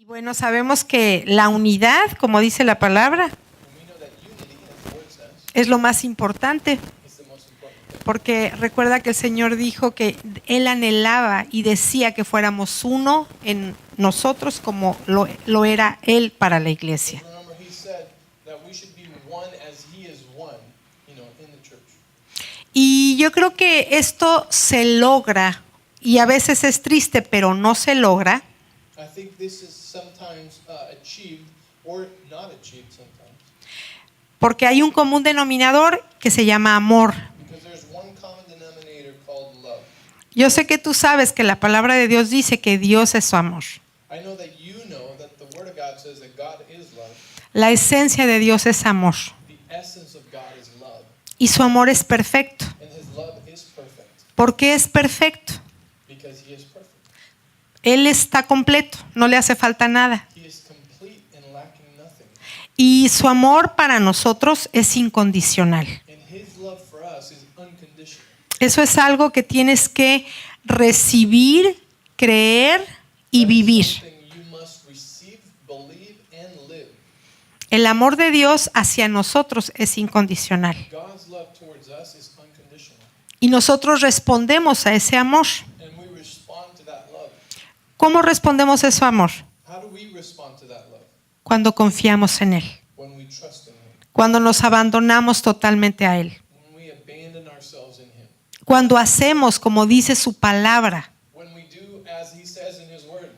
Bueno, sabemos que la unidad, como dice la palabra, And we know that unity, as the word says, es lo más importante, is the most important thing. porque recuerda que el Señor dijo que Él anhelaba y decía que fuéramos uno en nosotros como lo era Él para la iglesia. Remember, he said that we should be one as he is one, in the church. Y yo creo que esto se logra, y a veces es triste, pero no se logra, I think this is sometimes achieved or not achieved sometimes. porque hay un común denominador que se llama amor. Because there's one common denominator called love. Yo sé que tú sabes que la palabra de Dios dice que Dios es su amor. I know that you know that the Word of God says that God is love. La esencia de Dios es amor. The essence of God is love. Y su amor es perfecto. And his love is perfect. ¿Por qué es perfecto? Because he is perfect. Él está completo, no le hace falta nada. He is complete and lacking nothing. Y su amor para nosotros es incondicional. And his love for us is unconditional. Eso es algo que tienes que recibir, creer y vivir. Something you must receive, believe, and live. El amor de Dios hacia nosotros es incondicional. God's love towards us is unconditional. Y nosotros respondemos a ese amor. And we respond to that love. ¿Cómo respondemos a ese amor? How do we respond to that love? Cuando confiamos en Él, When we trust in him. cuando nos abandonamos totalmente a Él, When we abandon ourselves in him. cuando hacemos como dice su palabra. When we do as he says in his word.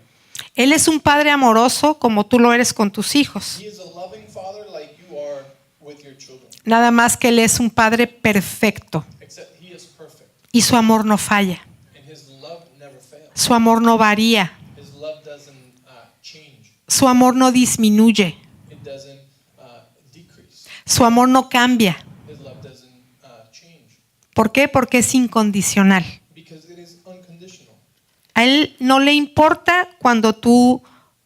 Él es un padre amoroso como tú lo eres con tus hijos. He is a loving father like you are with your children. Nada más que Él es un padre perfecto Except he is perfect. y su amor no falla. And his love never fails. Su amor no varía. His love doesn't change. Su amor no disminuye. It doesn't decrease. Su amor no cambia. His love doesn't change. ¿Por qué? Porque es incondicional. Because it is unconditional. A Él no le importa cuando tú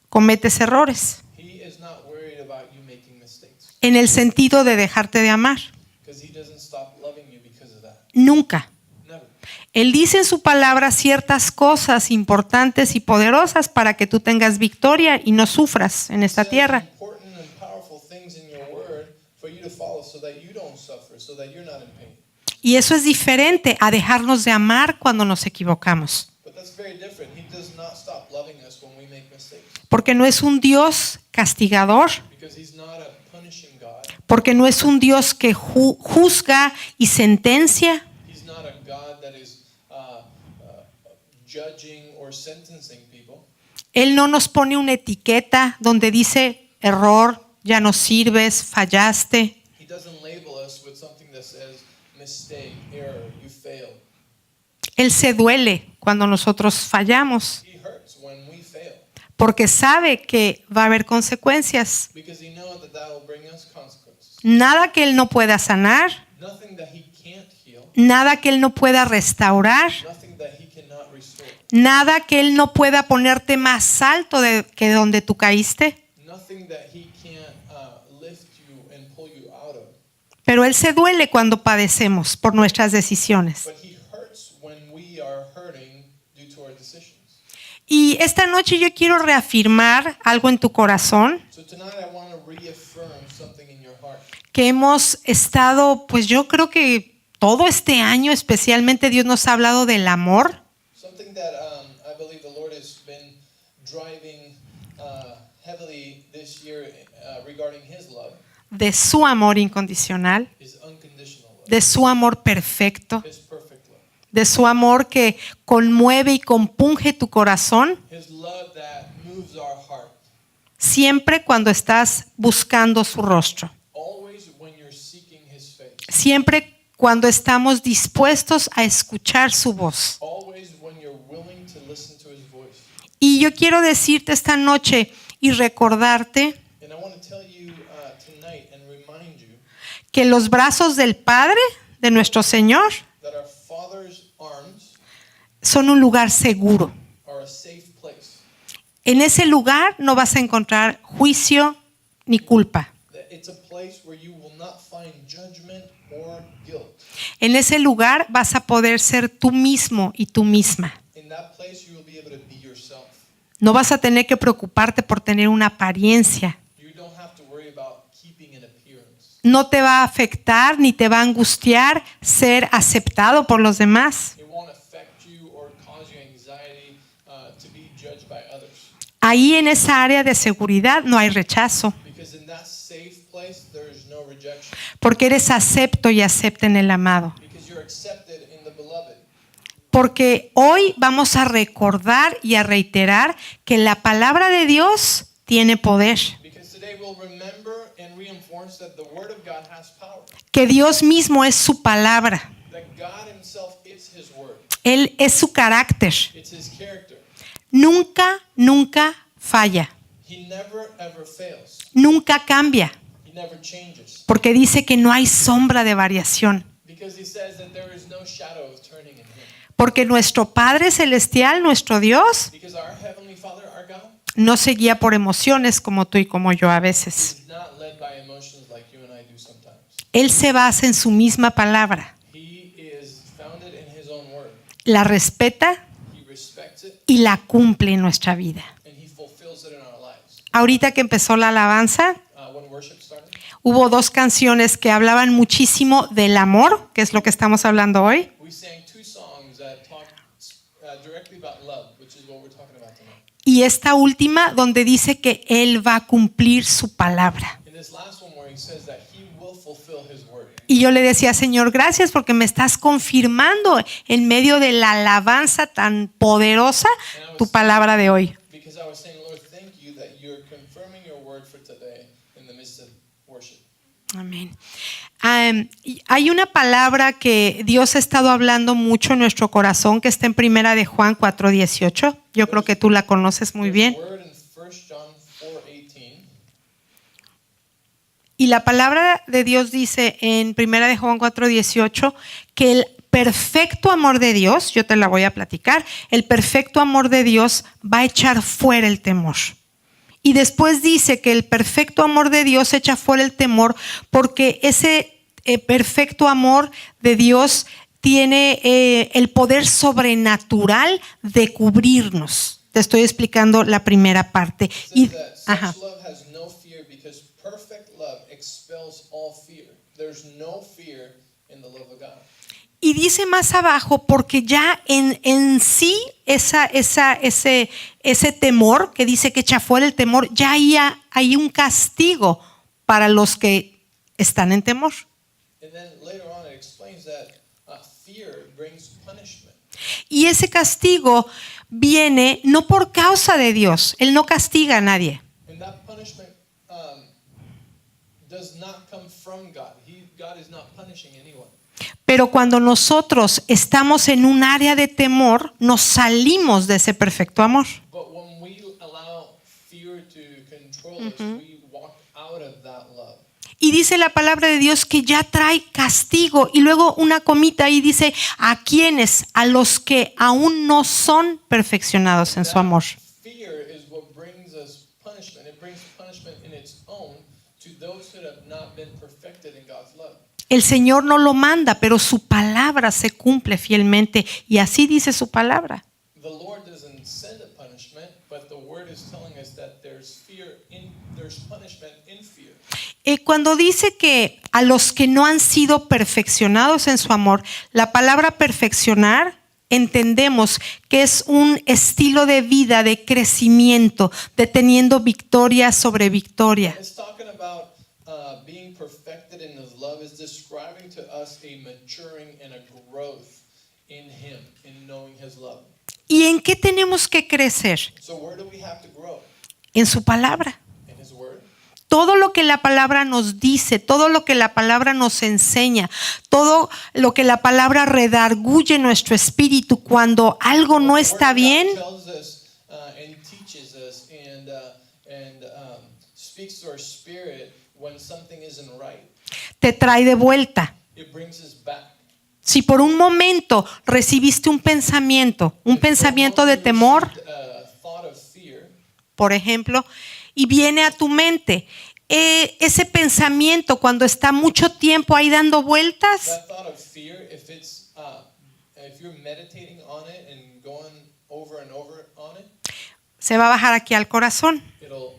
cometes errores, He is not worried about you making mistakes. en el sentido de dejarte de amar. Because he doesn't stop loving you because of that. Nunca. Never. Él dice en su palabra ciertas cosas importantes y poderosas para que tú tengas victoria y no sufras en esta Says tierra. important and powerful things in your word for you to follow so that you don't suffer, so that you're not in pain. Y eso es diferente a dejarnos de amar cuando nos equivocamos. But that's very different. He does not stop loving us when we make mistakes. Porque no es un Dios castigador, Because he's not a punishing God. porque no es un Dios que juzga y sentencia. He's not a God that is judging or sentencing people. Él no nos pone una etiqueta donde dice error, ya no sirves, fallaste. He doesn't label us with something that says mistake, error, you failed. Él se duele cuando nosotros fallamos, He hurts when we fail porque sabe que va a haber consecuencias. because he knows that will bring us consequences. Nada que Él no pueda sanar, Nothing that he can't heal, nada que Él no pueda restaurar, nothing that he cannot restore, nada que Él no pueda ponerte más alto que donde tú caíste. nothing that he can't lift you and pull you out of. Pero Él se duele cuando padecemos por nuestras decisiones. But he hurts when we are hurting due to our decisions. Y esta noche yo quiero reafirmar algo en tu corazón So tonight I want to reaffirm something in your heart. que hemos estado, pues yo creo que todo este año especialmente Dios nos ha hablado del amor. Something that I believe the Lord has been driving heavily this year regarding his love De su amor incondicional, is unconditional love. de su amor perfecto, His perfect love. de su amor que conmueve y compunge tu corazón His love that moves our heart. siempre cuando estás buscando su rostro, Always when you're seeking his face. siempre cuando estamos dispuestos a escuchar su voz. Always when you're willing to listen to his voice. Y yo quiero decirte esta noche y recordarte And I want to tell you tonight and remind you que los brazos del Padre, de nuestro Señor, that our Father's arms son un lugar seguro. are a safe place. En ese lugar no vas a encontrar juicio ni culpa. That it's a place where you will not find judgment or guilt. En ese lugar vas a poder ser tú mismo y tú misma. In that place you will be able to be yourself. No vas a tener que preocuparte por tener una apariencia. You don't have to worry about keeping an appearance. No te va a afectar ni te va a angustiar ser aceptado por los demás. It won't affect you or cause you anxiety to be judged by others. Ahí en esa área de seguridad no hay rechazo, Because in that safe place, there is no rejection. porque eres acepto y acepta en el amado. Because you're accepted in the beloved. Porque hoy vamos a recordar y a reiterar que la palabra de Dios tiene poder, Because today we'll remember and reinforce that the Word of God has power. que Dios mismo es su palabra, That God Himself is His Word. Él es su carácter, It's His character. nunca falla, He never ever fails. nunca cambia, He never changes. porque dice que no hay sombra de variación, Because He says that there is no shadow of turning in Him. porque nuestro Padre Celestial, nuestro Dios, Because our Heavenly Father, our God, no se guía por emociones como tú y como yo a veces. is not led by emotions like you and I do sometimes. Él se basa en su misma palabra, He is founded in His own Word. la respeta He respects it y la cumple en nuestra vida. and He fulfills it in our lives. Ahorita que empezó la alabanza, When worship started, hubo dos canciones que hablaban muchísimo del amor, que es lo que estamos hablando hoy, we sang two songs that talk directly about love, which is what we're talking about tonight. y esta última donde dice que Él va a cumplir su palabra. In this last one where He says that He will fulfill His Word. Y yo le decía, Señor, gracias porque me estás confirmando en medio de la alabanza tan poderosa tu palabra de hoy. Because I was saying, Lord, thank you that you're confirming your word for today in the midst of worship. Amén. Hay una palabra que Dios ha estado hablando mucho en nuestro corazón que está en Primera de Juan 4:18. Yo creo que tú la conoces muy bien. There's a word in 1 John 4:18. Y la palabra de Dios dice en Primera de Juan 4:18 que el perfecto amor de Dios, yo te la voy a platicar, el perfecto amor de Dios va a echar fuera el temor. Y después dice que el perfecto amor de Dios echa fuera el temor porque ese perfecto amor de Dios tiene el poder sobrenatural de cubrirnos. Te estoy explicando la primera parte. It says that Ajá. such love has no fear because perfect love expels all fear. There's no fear in the love of God. Y dice más abajo, porque ya en sí ese temor, que dice que echa fuera el temor, ya hay un castigo para los que están en temor. And then later on it explains that fear brings punishment. Y ese castigo viene no por causa de Dios. Él no castiga a nadie. And that punishment does not come from God. God is not punishing anyone. Pero cuando nosotros estamos en un área de temor, nos salimos de ese perfecto amor. But when we allow fear to control us, we walk out of that love. Y dice la palabra de Dios que ya trae castigo. Y luego una comita ahí dice, ¿a quiénes? A los que aún no son perfeccionados en su amor. Fear is what brings us punishment. It brings punishment in its own to those who have not been perfected in God's love. El Señor no lo manda, pero su palabra se cumple fielmente. Y así dice su palabra. The Lord doesn't send a punishment, but the word is telling us that there's punishment in fear. Cuando dice que a los que no han sido perfeccionados en su amor, la palabra perfeccionar entendemos que es un estilo de vida de crecimiento, de teniendo victoria sobre victoria. It's talking about being perfected in His love. Is describing to us a maturing and a growth in Him, in knowing His love. ¿Y en qué tenemos que crecer? So where do we have to grow? En su palabra. In His word. Todo lo que la palabra nos dice, todo lo que la palabra nos enseña, todo lo que la palabra redarguye nuestro espíritu cuando algo no está bien, Tells us and teaches us and speaks to our spirit when something isn't right. te trae de vuelta. It brings us back. Si por un momento recibiste un pensamiento de temor, Thought of fear, por ejemplo, y viene a tu mente, ese pensamiento cuando está mucho tiempo ahí dando vueltas, that thought of fear, if you're meditating on it and going over and over on it, se va a bajar aquí al corazón. it'll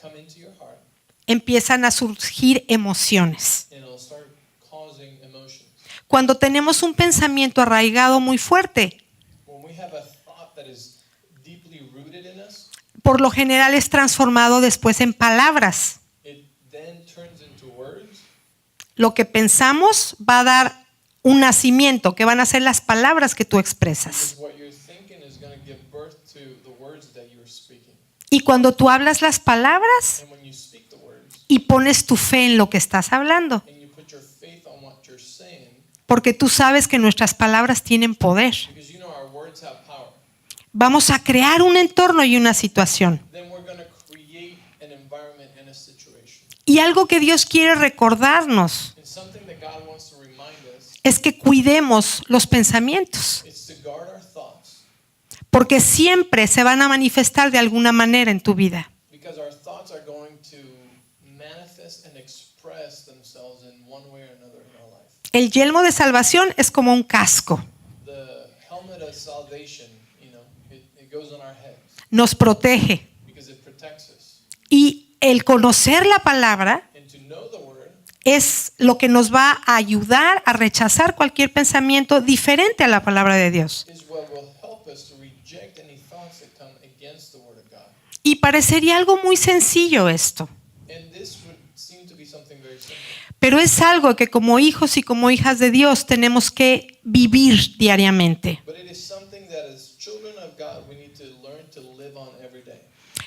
come into your heart, Empiezan a surgir emociones. and it'll start causing emotions. Cuando tenemos un pensamiento arraigado muy fuerte, When we have a thought that is deeply rooted in us, por lo general es transformado después en palabras. it then turns into words. Lo que pensamos va a dar un nacimiento, que van a ser las palabras que tú expresas. Because what you're thinking is going to give birth to the words that you're speaking. Y cuando tú hablas las palabras And when you speak the words, y pones tu fe en lo que estás hablando, and you put your faith on what you're saying, porque tú sabes que nuestras palabras tienen poder, because you know our words have power, vamos a crear un entorno y una situación. then we're going to create an environment and a situation. Y algo que Dios quiere recordarnos And something that God wants to remind us es que cuidemos los pensamientos, is to guard our thoughts, porque siempre se van a manifestar de alguna manera en tu vida. because our thoughts are going to manifest and express themselves in one way or another in our life. El yelmo de salvación es como un casco, The helmet of salvation, it goes on our heads nos protege. because it protects us. Y el conocer la palabra And to know the word es lo que nos va a ayudar a rechazar cualquier pensamiento diferente a la palabra de Dios. is what will help us to reject any thoughts that come against the word of God. Y parecería algo muy sencillo esto, And this would seem to be something very simple. pero es algo que como hijos y como hijas de Dios tenemos que vivir diariamente. But it is something that as children of God we need to learn to live on every day.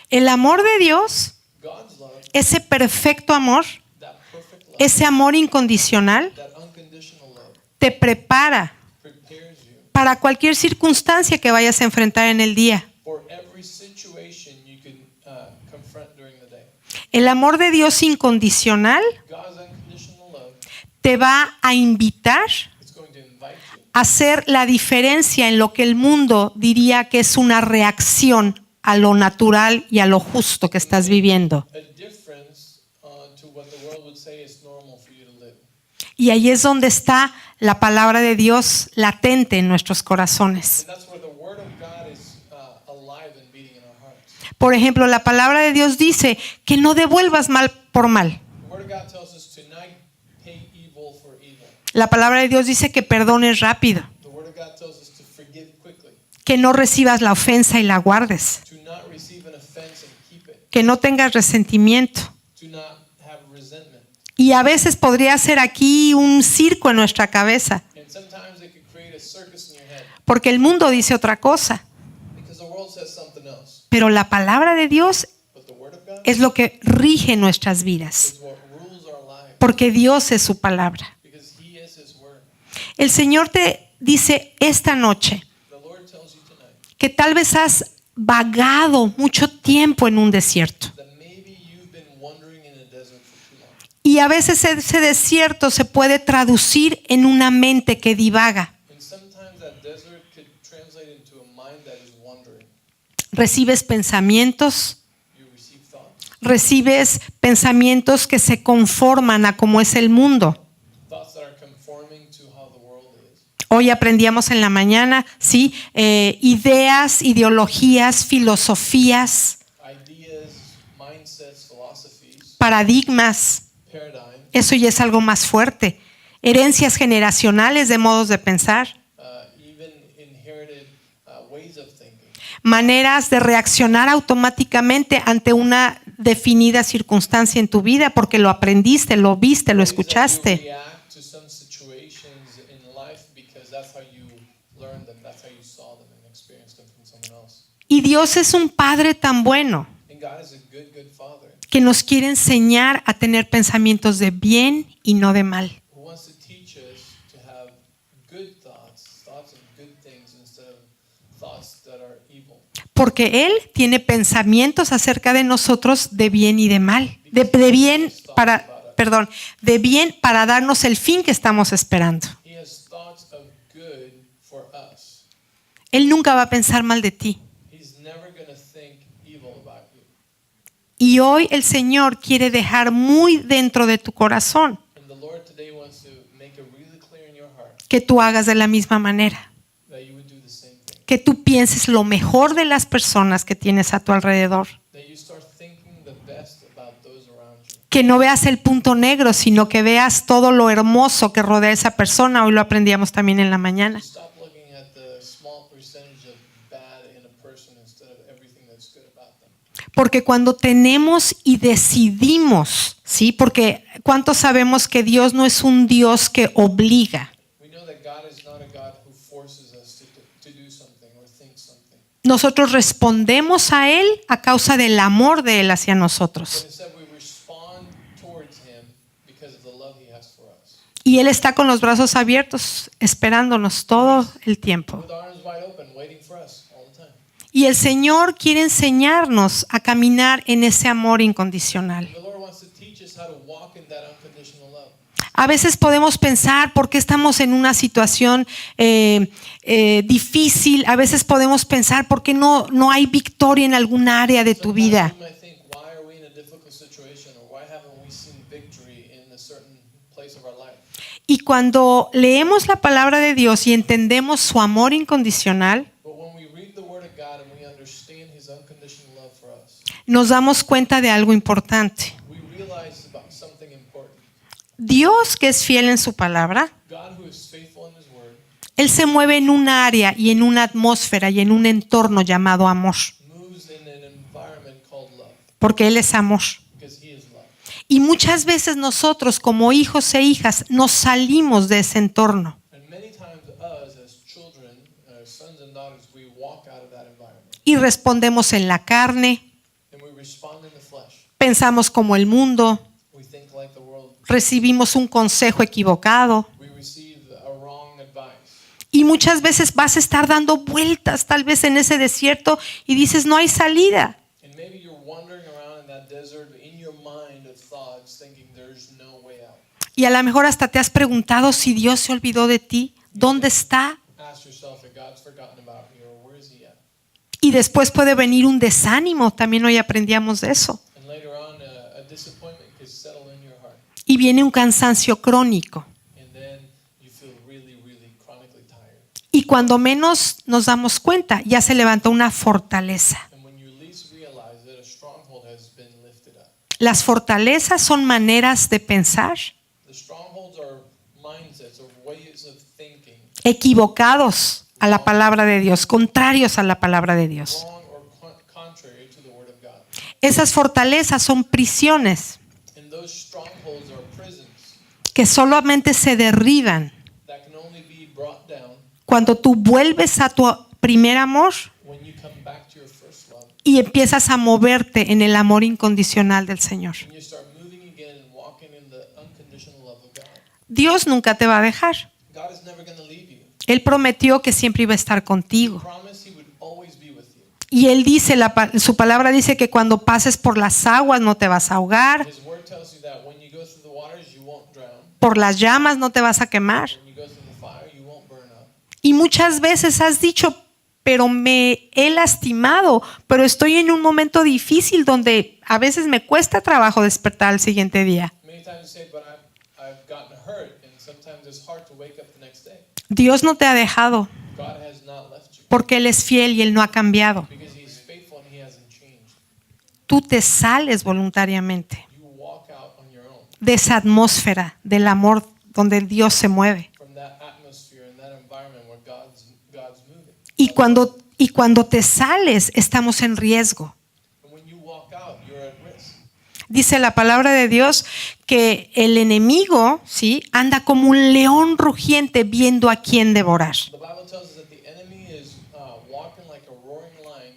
El amor de Dios, God's love, ese perfecto amor, that perfect love, ese amor incondicional, that unconditional love te prepara prepares you para cualquier circunstancia que vayas a enfrentar en el día. for every situation you can confront during the day. El amor de Dios incondicional God's unconditional love, te va a invitar it's going to invite you a hacer la diferencia en lo que el mundo diría que es una reacción a lo natural y a lo justo que estás viviendo. a difference to what the world would say is normal for you to live. Y ahí es donde está la palabra de Dios latente en nuestros corazones. And that's where the word of God is alive and beating in our hearts. Por ejemplo, la palabra de Dios dice que no devuelvas mal por mal. The word of God tells us to not pay evil for evil. La palabra de Dios dice que perdones rápido, The word of God tells us to forgive quickly, que no recibas la ofensa y la guardes, to not receive an offense and keep it, que no tengas resentimiento. to not have resentment. Y a veces podría ser aquí un circo en nuestra cabeza, And sometimes it could create a circus in your head porque el mundo dice otra cosa. because the world says something else. Pero la palabra de Dios But the word of God es lo que rige nuestras vidas, is what rules our lives porque Dios es su palabra. because He is His word. El Señor te dice esta noche The Lord tells you tonight que tal vez has vagado mucho tiempo en un desierto. that maybe you've been wandering in a desert for too long. Y a veces ese desierto se puede traducir en una mente que divaga. And sometimes that desert could translate into a mind that is wandering. Recibes pensamientos, You receive thoughts, recibes pensamientos que se conforman a cómo es el mundo. thoughts that are conforming to how the world is. Hoy aprendíamos en la mañana, ¿sí? Ideas, ideologías, filosofías, Ideas, mindsets, philosophies, paradigmas. paradigms, Eso ya es algo más fuerte. Herencias generacionales de modos de pensar, even inherited ways of thinking. maneras de reaccionar automáticamente ante una definida circunstancia en tu vida porque lo aprendiste, lo viste, lo Ways that you escuchaste. react to some situations in life because that's how you learned them, that's how you saw them and experienced them from someone else. Y Dios es un Padre tan bueno And God is a good, good Father que nos quiere enseñar a tener pensamientos de bien y no de mal. who wants to teach us to have good thoughts, thoughts of good things instead of thoughts that are evil. Porque Él tiene pensamientos acerca de nosotros de bien y de mal. De bien para darnos el fin que estamos esperando. He has thoughts of good for us. Él nunca va a pensar mal de ti. He's never going to think evil about you. Y hoy el Señor quiere dejar muy dentro de tu corazón And the Lord today wants to make it really clear in your heart que tú hagas de la misma manera. that you would do the same thing. que tú pienses lo mejor de las personas que tienes a tu alrededor. that you start thinking the best about those around you. Que no veas el punto negro, sino que veas todo lo hermoso que rodea a esa persona. Hoy lo aprendíamos también en la mañana. Stop looking at the small percentage of bad in a person instead of everything that's good about them. Porque cuando tenemos y decidimos, ¿sí? Porque ¿cuántos sabemos que Dios no es un Dios que obliga? We know that God is not a God who forces us to do something or think something. Nosotros respondemos a Él a causa del amor de Él hacia But nosotros. instead we respond towards Him because of the love He has for us. Y Él está con los brazos abiertos, esperándonos todo el tiempo. With arms wide open, waiting for us all the time. Y el Señor quiere enseñarnos a caminar en ese amor incondicional. The Lord wants to teach us how to walk in that unconditional love. A veces podemos pensar por qué estamos en una situación difícil. A veces podemos pensar por qué no hay victoria en algún área de tu vida. You might think, why are we in a difficult situation, or why haven't we seen victory in a certain place of our life? Y cuando leemos la palabra de Dios y entendemos su amor incondicional, But when we read the Word of God and we understand His unconditional love for us, nos damos cuenta de algo importante. we realize about something important. Dios, que es fiel en su palabra, God, who is faithful in His Word, Él se mueve en un área y en una atmósfera y en un entorno llamado amor, moves in an environment called love, porque Él es amor. because He is love. Y muchas veces nosotros como hijos e hijas nos salimos de ese entorno And many times us as children, sons and daughters, we walk out of that environment y respondemos en la carne, and we respond in the flesh. pensamos como el mundo, We think like the world. recibimos un consejo equivocado We receive a wrong advice. y muchas veces vas a estar dando vueltas tal vez en ese desierto y dices no hay salida. And maybe you're wandering around in that desert in your mind of thoughts thinking there's no way out. Y a lo mejor hasta te has preguntado si Dios se olvidó de ti, ¿dónde está? Ask yourself if God's forgotten about me or where is He at? Y después puede venir un desánimo, también hoy aprendíamos de eso. And later on, a disappointment could settle in your heart. Y viene un cansancio crónico. And then you feel really, really chronically tired. Y cuando menos nos damos cuenta, ya se levanta una fortaleza. And when you least realize that a stronghold has been lifted up. Las fortalezas son maneras de pensar The strongholds are mindsets or ways of thinking, equivocados a la palabra de Dios, contrarios a la palabra de Dios. wrong or contrary to the Word of God. Esas fortalezas son prisiones And those strongholds are prisons que solamente se derriban that can only be brought down cuando tú vuelves a tu primer amor when you come back to your first love. y empiezas a moverte en el amor incondicional del Señor. When you start moving again and walking in the unconditional love of God. Dios nunca te va a dejar. God is never going to leave you. Él prometió que siempre iba a estar contigo. Promise He would always be with you. Y Él dice, su palabra dice que cuando pases por las aguas no te vas a ahogar, His Word tells you that when you go through the waters, you won't drown. por las llamas no te vas a quemar. When you go through the fire, you won't burn up. Y muchas veces has dicho, pero me he lastimado, pero estoy en un momento difícil donde a veces me cuesta trabajo despertar al siguiente día. Many times you say, but I've gotten hurt, and sometimes it's hard to wake up the next day. Dios no te ha dejado God has not left you porque Él es fiel y Él no ha cambiado. because He is faithful and He hasn't changed. Tú te sales voluntariamente You walk out on your own de esa atmósfera del amor donde Dios se mueve. from that atmosphere and that environment where God's moving. Y cuando te sales, estamos en riesgo. And when you walk out, you're at risk. Dice la palabra de Dios que el enemigo, ¿sí?, anda como un león rugiente viendo a quién devorar. The Bible tells us that the enemy is walking like a roaring lion,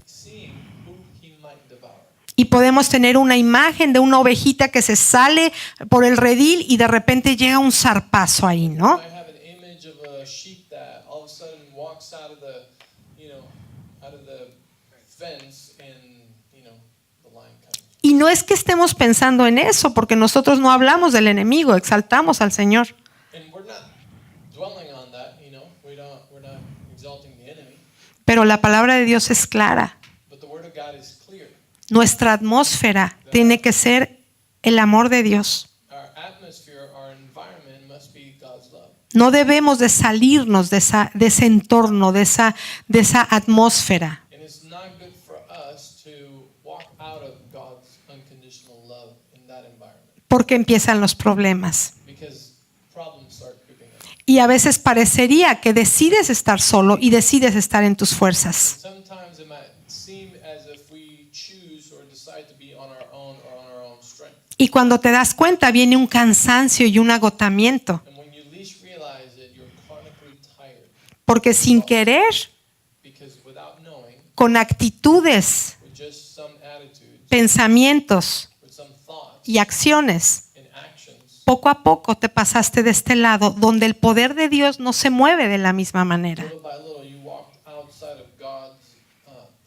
seeing who he might devour. Y podemos tener una imagen de una ovejita que se sale por el redil y de repente llega un zarpazo ahí, ¿no? I have an image of a sheep that all of a sudden walks out of the, out of the fence, and the lion comes. Y no es que estemos pensando en eso, porque nosotros no hablamos del enemigo, exaltamos al Señor. And we're not dwelling on that, we're not exalting the enemy, Pero la palabra de Dios es clara. but the word of God is clear. Nuestra atmósfera tiene que ser el amor de Dios. Our atmosphere, our environment must be God's love. No debemos de salirnos de ese entorno, de esa atmósfera. And it's not good for us to walk out of God's unconditional love in that environment Porque empiezan los problemas. because problems start creeping up. Y a veces parecería que decides estar solo y decides estar en tus fuerzas. Sometimes it might seem as if we choose or decide to be on our own or on our own strength. Y cuando te das cuenta viene un cansancio y un agotamiento. And when you least realize it, you're chronically tired Porque sin querer, because without knowing, con actitudes, with just some attitudes, pensamientos with some thoughts y acciones, and actions, poco a poco te pasaste de este lado donde el poder de Dios no se mueve de la misma manera. little by little, you walked outside of God's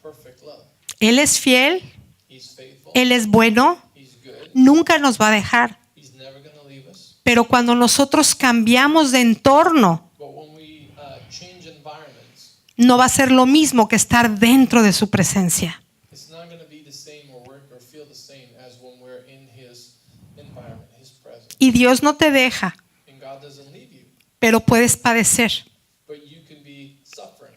perfect love. Él es fiel, He's faithful. Él es bueno, He's good. nunca nos va a dejar. He's never going to leave us. Pero cuando nosotros cambiamos de entorno, But when we change environments, no va a ser lo mismo que estar dentro de su presencia. it's not going to be the same or work or feel the same as when we're in His environment, His presence. Y Dios no te deja, And God doesn't leave you, pero puedes padecer. but you can be suffering,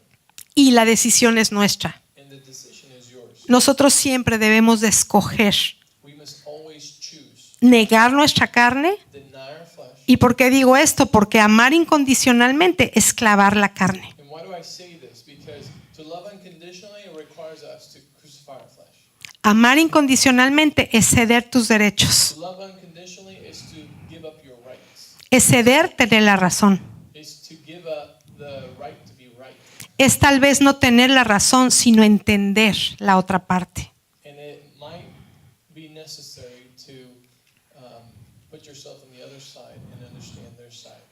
Y la decisión es nuestra. and the decision is yours. Nosotros siempre debemos de escoger We must always choose. negar nuestra carne. Deny our flesh. ¿Y por qué digo esto? Porque amar incondicionalmente es clavar la carne. And why do I say this? Because to love unconditionally it requires us to crucify our flesh. Amar incondicionalmente es ceder tus derechos, To love unconditionally is to give up your rights. es ceder tener la razón, Is to give up the right to be right. es tal vez no tener la razón, sino entender la otra parte. And it might be necessary to put yourself on the other side and understand their side.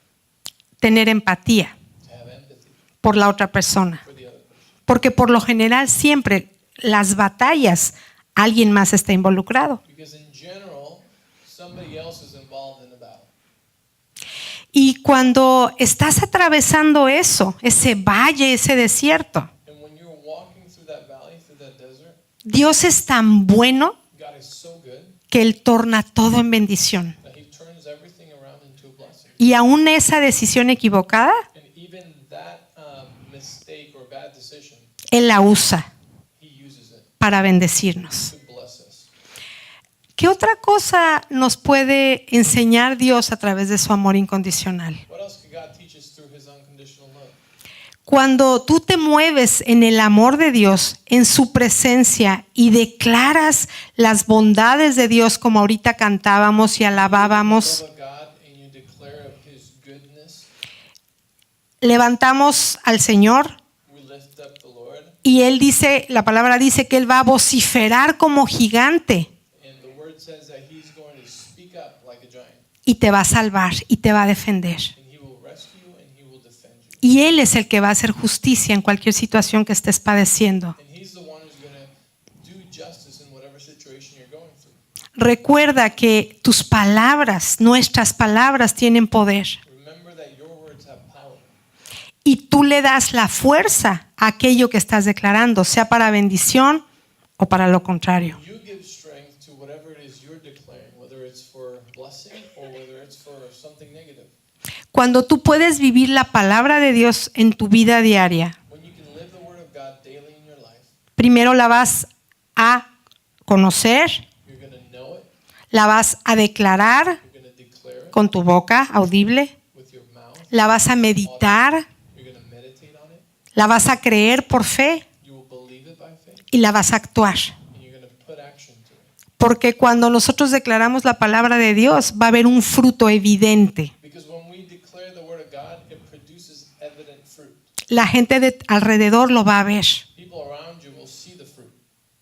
Tener empatía To have empathy por la otra persona. for the other person. Porque por lo general siempre las batallas, alguien más está involucrado. Because in general, somebody else is involved in the battle. Y cuando estás atravesando eso, ese valle, ese desierto, And when you're walking through that valley, through that desert, Dios es tan bueno God is so good que Él torna todo en bendición. that He turns everything around into a blessing. Y aún esa decisión equivocada, And even that mistake or bad decision, Él la usa He uses it para bendecirnos. to bless us. ¿Qué otra cosa nos puede enseñar Dios a través de su amor incondicional? What else could God teach us through His unconditional love? Cuando tú te mueves en el amor de Dios, en su presencia y declaras las bondades de Dios como ahorita cantábamos y alabábamos, Love of God and you declare of His goodness, levantamos al Señor we lift up the Lord, y Él dice, la palabra dice que Él va a vociferar como gigante and the Word says that He's going to speak up like a giant, y te va a salvar y te va a defender. and He will rescue you and He will defend you. Y Él es el que va a hacer justicia en cualquier situación que estés padeciendo. And He's the one who's going to do justice in whatever situation you're going through. Recuerda que tus palabras, nuestras palabras tienen poder. Remember that your words have power. Y tú le das la fuerza a aquello que estás declarando, sea para bendición o para lo contrario. You give strength to whatever it is you're declaring, whether it's for blessing or whether it's for something negative. Cuando tú puedes vivir la palabra de Dios en tu vida diaria, When you can live the Word of God daily in your life, primero la vas a conocer, you're going to know it, la vas a declarar you're going to declare it con tu boca audible, with your mouth, la vas a meditar, you're going to meditate on it, la vas a creer por fe you will believe it by faith, y la vas a actuar. and you're going to put action to it. Porque cuando nosotros declaramos la palabra de Dios, va a haber un fruto evidente. Because when we declare the Word of God, it produces evident fruit. La gente de alrededor lo va a ver. People around you will see the fruit.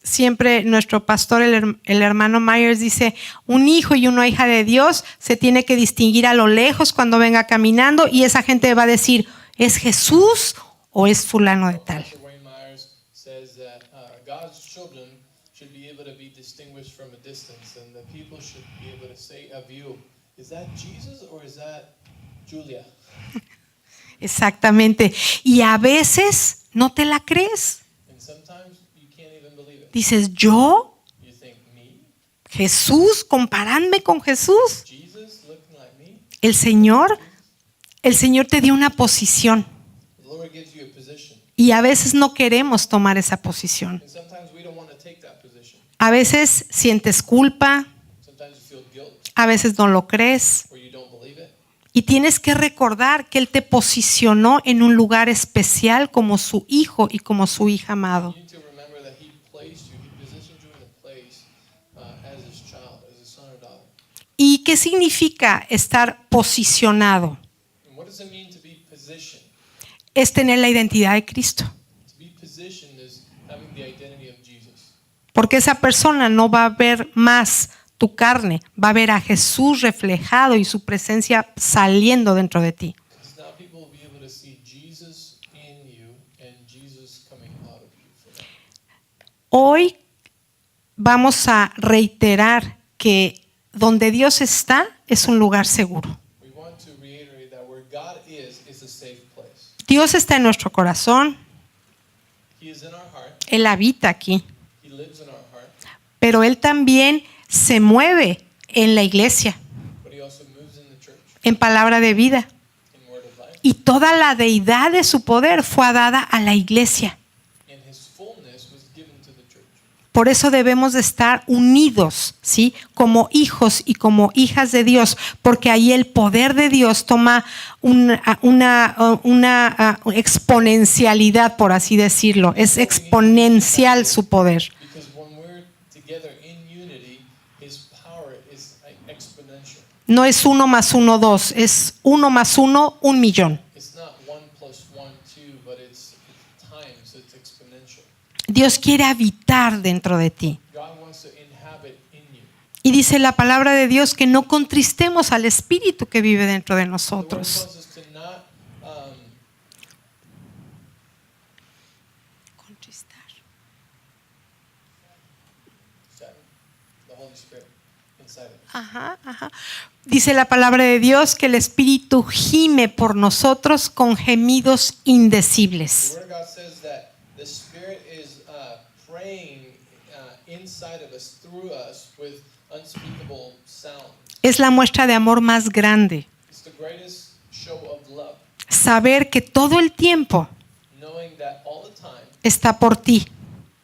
Siempre nuestro pastor, el hermano Myers, dice, un hijo y una hija de Dios se tiene que distinguir a lo lejos cuando venga caminando y esa gente va a decir, ¿es Jesús o es fulano de tal? Pastor Wayne Myers says that God's children should be able to be distinguished from a distance, and the people should be able to say of you, is that Jesus or is that Julia? Exactamente. Y a veces no te la crees. And sometimes you can't even believe it. Dices, ¿yo? You think, me? ¿Jesús? ¿Compararme con Jesús? Jesus looking like me? El Señor El Señor te dio una posición The Lord gives you a position. y a veces no queremos tomar esa posición. And sometimes we don't want to take that position. A veces sientes culpa, Sometimes you feel guilt a veces no lo crees. or you don't believe it. Y tienes que recordar que Él te posicionó en un lugar especial como su hijo y como su hija amado. You need to remember that He placed you, He positioned you in a place as His child, as His son or daughter. ¿Y qué significa estar posicionado? And what does it mean to be positioned? Es tener la identidad de Cristo. To be positioned is having the identity of Jesus. Porque esa persona no va a ver más tu carne, va a ver a Jesús reflejado y su presencia saliendo dentro de ti. Because now people will be able to see Jesus in you and Jesus coming out of you for them. Hoy vamos a reiterar que donde Dios está es un lugar seguro. We want to reiterate that where God is a safe place. Dios está en nuestro corazón, He is in our heart. Él habita aquí, He lives in our heart. pero Él también se mueve en la iglesia, But He also moves in the church, en palabra de vida. in word of life. Y toda la deidad de su poder fue dada a la iglesia. And His fullness was given to the church. Por eso debemos de estar unidos, ¿sí? Como hijos y como hijas de Dios, porque ahí el poder de Dios toma una exponencialidad, por así decirlo. Es exponencial su poder. Because when we're together in unity, His power is exponential. No es 1 más 1, 2, es 1 más 1, 1,000,000. It's not 1 plus 1, 2, but it's times, it's exponential. Dios quiere habitar dentro de ti. God wants to inhabit in you. Y dice la palabra de Dios que no contristemos al Espíritu que vive dentro de The word nosotros. tells us to not sadden the Holy Spirit inside of us. Ajá, ajá. Dice la palabra de Dios que el Espíritu gime por nosotros con gemidos The indecibles. Word of God says that the Spirit is praying inside of us, through us, with unspeakable sound. Es la muestra de amor más grande. It's the greatest show of love, Saber que todo el tiempo knowing that all the time está por ti,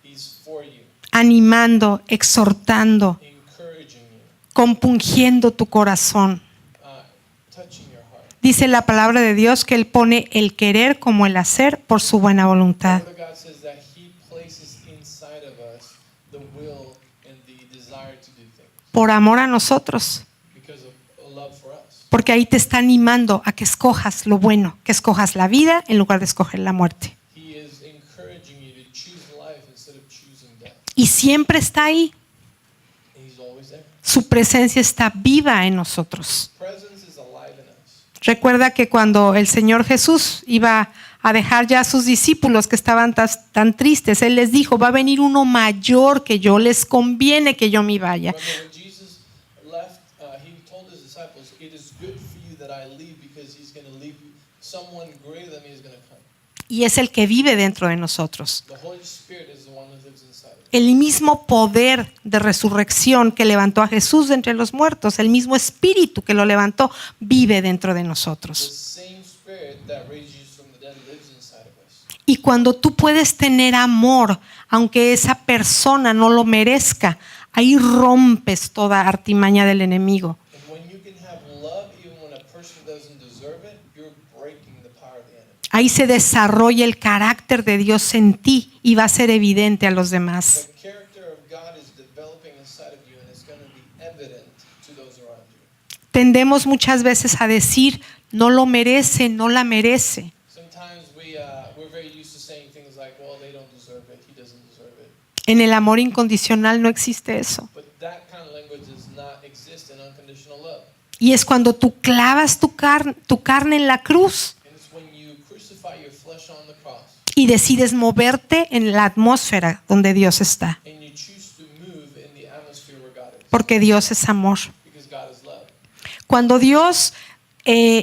He's for you, animando, exhortando, encouraging you, compungiendo tu corazón. touching your heart. Dice la palabra de Dios que Él pone el querer como el hacer por su buena voluntad. The Word of God says that He places inside of us the will and the desire to do things Por amor a nosotros. because of love for us. Porque ahí te está animando a que escojas lo bueno, que escojas la vida en lugar de escoger la muerte. He is encouraging you to choose life instead of choosing death. Y siempre está ahí. And He's always there. Su presencia está viva en nosotros. Presence is alive in us. Recuerda que cuando el Señor Jesús iba a dejar ya a sus discípulos que estaban tan tristes, Él les dijo, va a venir uno mayor que yo, les conviene que yo me vaya. Remember when Jesus left, He told His disciples, "It is good for you that I leave, because He's going to leave you. Someone greater than me is going to come." Y es el que vive dentro de nosotros. The Holy Spirit is the one that lives inside of us. El mismo poder de resurrección que levantó a Jesús de entre los muertos, el mismo espíritu que lo levantó, vive dentro de The nosotros. same Spirit that raised Jesus from the dead lives inside of us. Y cuando tú puedes tener amor, aunque esa persona no lo merezca, ahí rompes toda artimaña del enemigo. And when you can have love, even when a person doesn't deserve it, you're breaking the power of the enemy. Ahí se desarrolla el carácter de Dios en ti y va a ser evidente a los demás. The character of God is developing inside of you, and it's going to be evident to those around you. Tendemos muchas veces a decir, no lo merece, no la merece. Sometimes we're very used to saying things like, "Well, they don't deserve it. He doesn't deserve it." En el amor incondicional no existe eso. But that kind of language does not exist in unconditional love. Y es cuando tú clavas tu carne en la cruz And it's when you crucify your flesh on the cross y decides moverte en la atmósfera donde Dios está. and you choose to move in the atmosphere where God is, Porque Dios es amor. because God is love. Cuando Dios,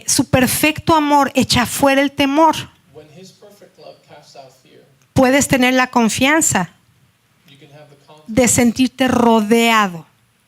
su perfecto amor, echa fuera el temor, When His perfect love casts out fear, puedes tener la confianza you can have the confidence de sentirte rodeado,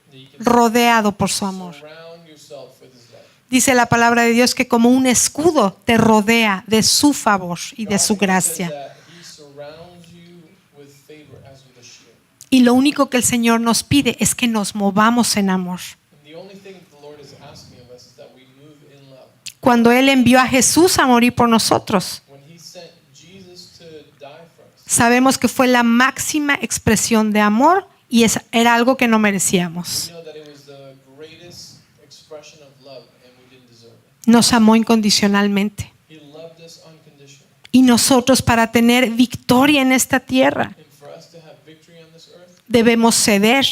that you can rodeado por su amor. surround yourself with His love. Dice la palabra de Dios que como un escudo te rodea de su favor y de God su says gracia. that He surrounds you with favor as with a shield. Y lo único que el Señor nos pide es que nos movamos en amor. And the only thing the Lord is asking of us is that we move in love. Cuando Él envió a Jesús a morir por nosotros, When He sent Jesus to die for us, sabemos que fue la máxima expresión de amor y era algo que no merecíamos. we know that it was the greatest expression of love and we didn't deserve it. Nos amó incondicionalmente. He loved us unconditionally. Y nosotros, para tener victoria en esta tierra, And for us to have victory on this earth, debemos ceder,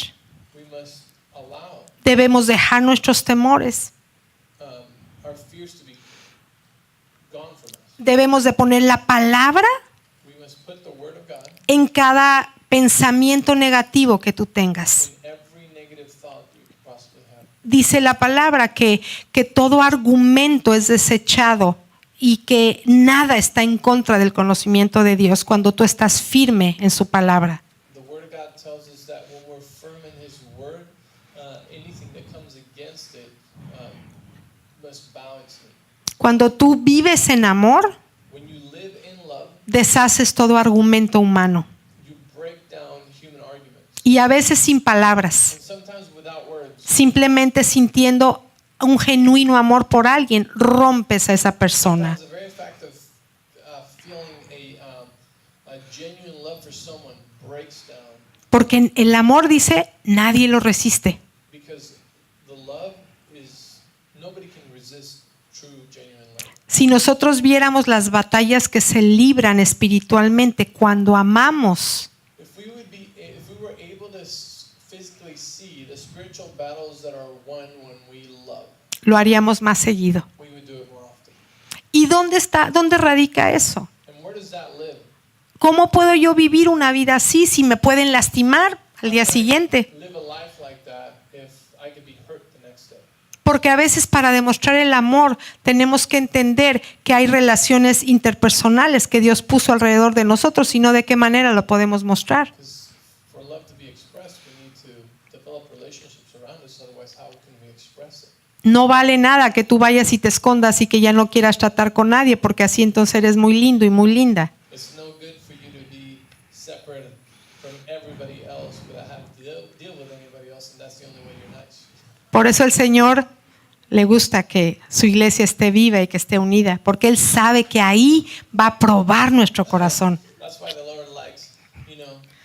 we must allow debemos dejar nuestros temores, our fears to be gone from us. debemos de poner la palabra We must put the word of God en cada pensamiento negativo que tú tengas. in every negative thought you could possibly have. Dice la palabra que todo argumento es desechado y que nada está en contra del conocimiento de Dios cuando tú estás firme en su palabra. The word of God tells us that when we're firm in His word, anything that comes against it must bow its knee. Cuando tú vives en amor, When you live in love, deshaces todo argumento humano you break down human arguments. y a veces sin palabras, And sometimes without words, simplemente sintiendo un genuino amor por alguien, rompes a esa persona. sometimes the very fact of feeling a genuine love for someone breaks down Porque el amor, dice, nadie lo resiste. because the love is, nobody can resist true, genuine love. Si nosotros viéramos las batallas que se libran espiritualmente cuando amamos, If we were able to physically see the spiritual battles that are won when we love, lo haríamos más seguido. we would do it more often. ¿Y dónde radica eso? And where does that live? ¿Cómo puedo yo vivir una vida así si me pueden lastimar al día siguiente? Live a life like that if I could be hurt the next day. Porque a veces para demostrar el amor tenemos que entender que hay relaciones interpersonales que Dios puso alrededor de nosotros y no de qué manera lo podemos mostrar. Because for love to be expressed, we need to develop relationships around us. Otherwise, how can we express it? No vale nada que tú vayas y te escondas y que ya no quieras tratar con nadie, porque así entonces eres muy lindo y muy linda. It's no good for you to be separate from everybody else without having to deal with anybody else, and that's the only way you're nice. Por eso el Señor le gusta que su iglesia esté viva y que esté unida, porque Él sabe que ahí va a probar nuestro corazón. That's why the Lord likes,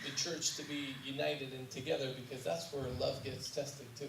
the church to be united and together, because that's where love gets tested too.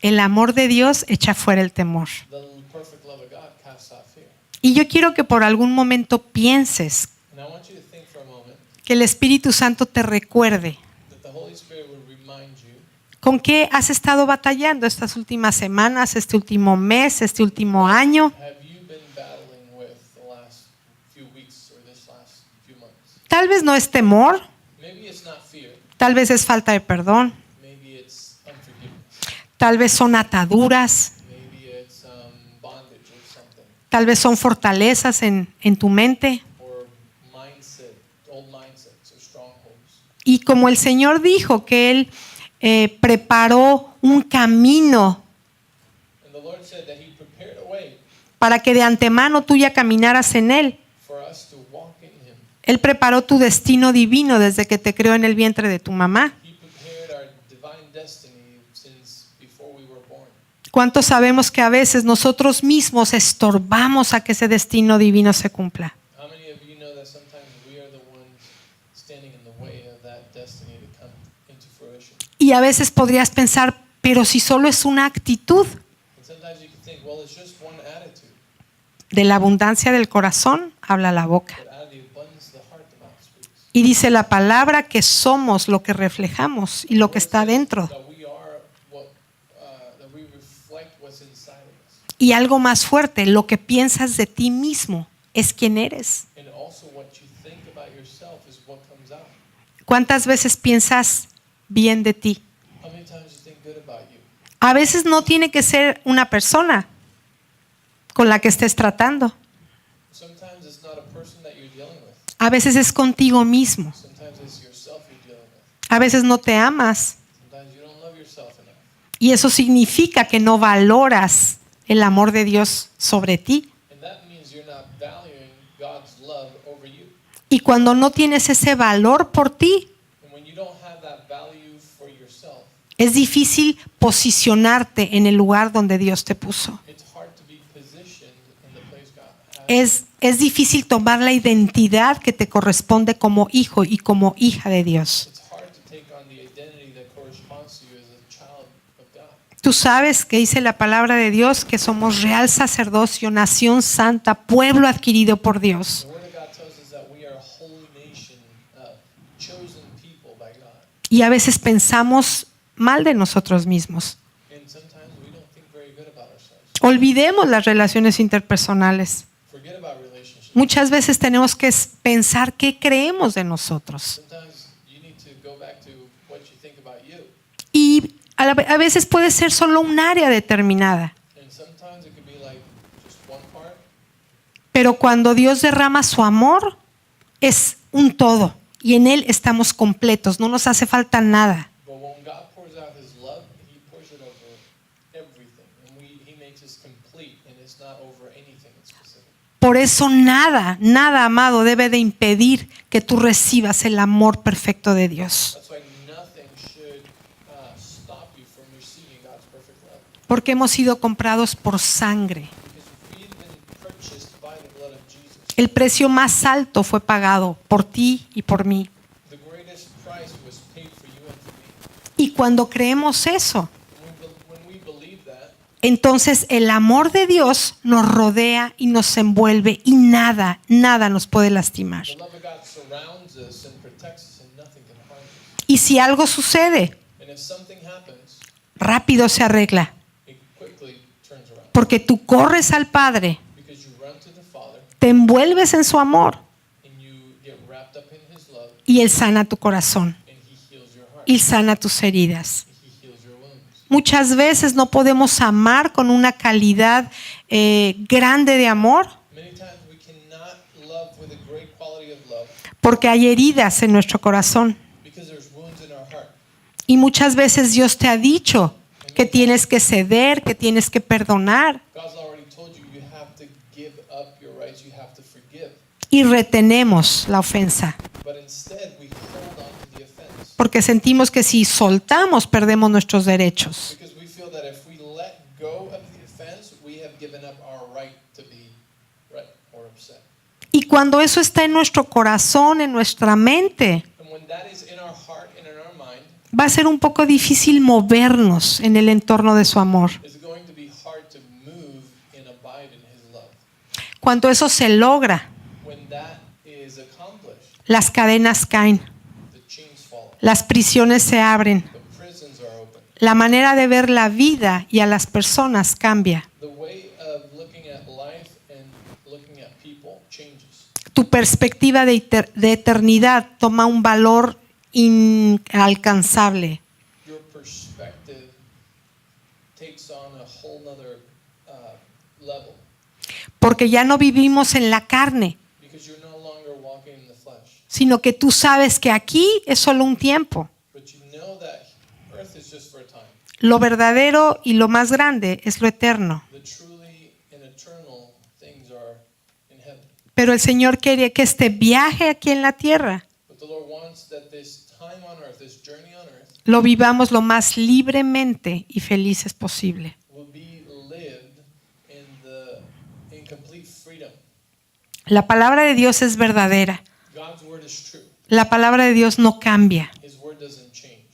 El amor de Dios echa fuera el temor. The perfect love of God casts out fear. Y yo quiero que por algún momento pienses And I want you to think for a moment que el Espíritu Santo te recuerde that the Holy Spirit would remind you con qué has estado batallando estas últimas semanas, este último mes, este último año. have you been battling with the last few weeks or this last few months. Tal vez no es temor, Maybe it's not fear. tal vez es falta de perdón, Maybe it's unforgiveness. tal vez son ataduras, Maybe it's bondage or something. tal vez son fortalezas en tu mente. Or mindset, old mindsets or strongholds. Y como el Señor dijo que Él preparó un camino And the Lord said that He prepared a way para que de antemano tú ya caminaras en Él. for us to walk in Him. Él preparó tu destino divino desde que te creó en el vientre de tu mamá. He prepared our divine destiny since before we were born. ¿Cuántos sabemos que a veces nosotros mismos estorbamos a que ese destino divino se cumpla? How many of you know that sometimes we are the ones standing in the way of that destiny to come into fruition? Y a veces podrías pensar, pero si solo es una actitud. And sometimes you can think, well, it's just one attitude. De la abundancia del corazón habla la boca. But out of the abundance of the heart, the mouth speaks. Y dice la palabra que somos lo que reflejamos y lo que está dentro. That we are that we reflect what's inside of us. Y algo más fuerte, lo que piensas de ti mismo es quien eres. And also what you think about yourself is what comes out. ¿Cuántas veces piensas bien de ti? How many times you think good about you? A veces no tiene que ser una persona con la que estés tratando. Sometimes it's not a person that you're dealing with. A veces es contigo mismo. Sometimes it's yourself you're dealing with. A veces no te amas. Sometimes you don't love yourself enough. Y eso significa que no valoras el amor de Dios sobre ti. And that means you're not valuing God's love over you. Y cuando no tienes ese valor por ti, And when you don't have that value for yourself, es difícil posicionarte en el lugar donde Dios te puso. it's hard to be positioned in the place God has. Es difícil tomar la identidad que te corresponde como hijo y como hija de Dios. It's hard to take on the identity that corresponds to you as a child of God. Tú sabes que dice la palabra de Dios que somos real sacerdocio, nación santa, pueblo adquirido por Dios. The Word of God tells us that we are a holy nation, chosen people by God. Y a veces pensamos mal de nosotros mismos. And sometimes we don't think very good about ourselves. Olvidemos las relaciones interpersonales. Forget about relationships. Muchas veces tenemos que pensar qué creemos de nosotros. Sometimes you need to go back to what you think about you. Y a veces puede ser solo un área determinada. And sometimes it could be like just one part. Pero cuando Dios derrama su amor, es un todo. Y en Él estamos completos. No nos hace falta nada. But when God pours out His love, He pours it over everything. And He makes us complete. And it's not over anything specific. Por eso nada, amado, debe de impedir que tú recibas el amor perfecto de Dios. That's why nothing should stop you from receiving God's perfect love. Porque hemos sido comprados por sangre. Because we've been purchased by the blood of Jesus. El precio más alto fue pagado por ti y por mí. The greatest price was paid for you and for me. Y cuando creemos eso, When we believe that, entonces el amor de Dios nos rodea y nos envuelve y nada nos puede lastimar. the love of God surrounds us and protects us, and nothing can harm us. Y si algo sucede, And if something happens, rápido se arregla, it quickly turns around. porque tú corres al Padre, Because you run to the Father te envuelves en su amor and you get wrapped up in His love, y Él sana tu corazón and He heals your heart, y sana tus heridas. and He heals your wounds. Muchas veces no podemos amar con una calidad grande de amor Many times we cannot love with a great quality of love porque hay heridas en nuestro corazón. because there's wounds in our heart. Y muchas veces Dios te ha dicho que tienes que ceder, que tienes que perdonar God's already told you you have to give up your rights, you have to forgive. y retenemos la ofensa But instead we hold on to the offense porque sentimos que si soltamos perdemos nuestros derechos. because we feel that if we let go of the offense, we have given up our right to be right or upset. Y cuando eso está en nuestro corazón, en nuestra mente, And when that is in our heart and in our mind, va a ser un poco difícil movernos en el entorno de su amor. it's going to be hard to move and abide in His love. Cuando eso se logra, When that is accomplished, las cadenas caen, the chains fall, las prisiones se abren, the prisons are open. la manera de ver la vida y a las personas cambia. The way of looking at life and looking at people changes. Tu perspectiva de eternidad toma un valor inalcanzable. Your perspective takes on a whole nother level Porque ya no vivimos en la carne, because you're no longer walking in the flesh, sino que tú sabes que aquí es solo un tiempo. but you know that earth is just for a time. Lo verdadero y lo más grande es lo eterno. The truly and eternal things are in heaven. Pero el Señor quiere que este viaje aquí en la tierra But the Lord wants that this time on earth, this journey on earth, lo vivamos lo más libremente y felices posible. will be lived in complete freedom. La palabra de Dios es verdadera. God's word is true. La palabra de Dios no cambia. His word doesn't change.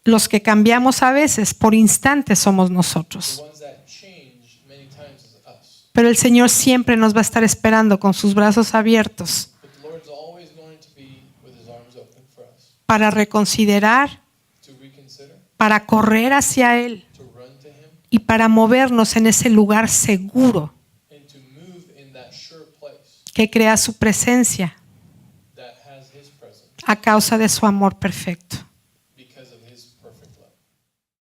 Los que cambiamos a veces por instantes somos nosotros. The ones that change many times is us. Pero el Señor siempre nos va a estar esperando con sus brazos abiertos But the Lord's always going to be with His arms open for us para reconsiderar, to reconsider, para correr hacia Él to run to Him, y para movernos en ese lugar seguro and to move in that sure place que crea su presencia that has His presence a causa de su amor perfecto.